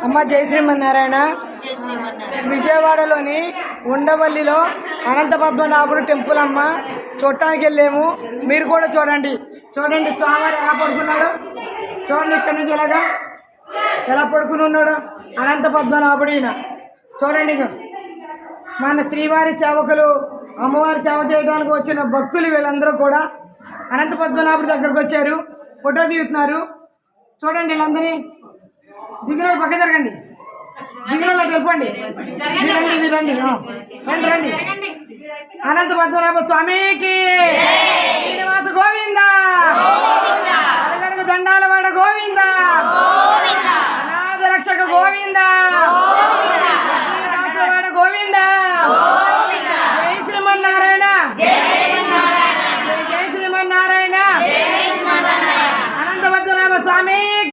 అమ్మ జై శ్రీమన్నారాయణ. విజయవాడలోని ఉండవల్లిలో అనంత పద్మనాభుడు టెంపుల్ అమ్మ చూడటానికి వెళ్ళాము. మీరు కూడా చూడండి. చూడండి స్వామివారు ఎలా పడుకున్నాడు చూడండి. ఇక్కడి నుంచి ఎలా పడుకుని ఉన్నాడు అనంత పద్మనాభుడు. ఈయన చూడండి. మన శ్రీవారి సేవకులు అమ్మవారి సేవ చేయడానికి వచ్చిన భక్తులు వీళ్ళందరూ కూడా అనంత పద్మనాభుడి దగ్గరకు వచ్చారు. ఫోటో దిగుతున్నారు. చూడండి వీళ్ళందరినీ. దిగిన పక్క జరగండి. దిగిన వెళ్ళిపోండి. రండి రండి రండి. అనంత పద్మనాభ స్వామికి శ్రీనివాస గోవింద. దండాలవాడ గోవింద.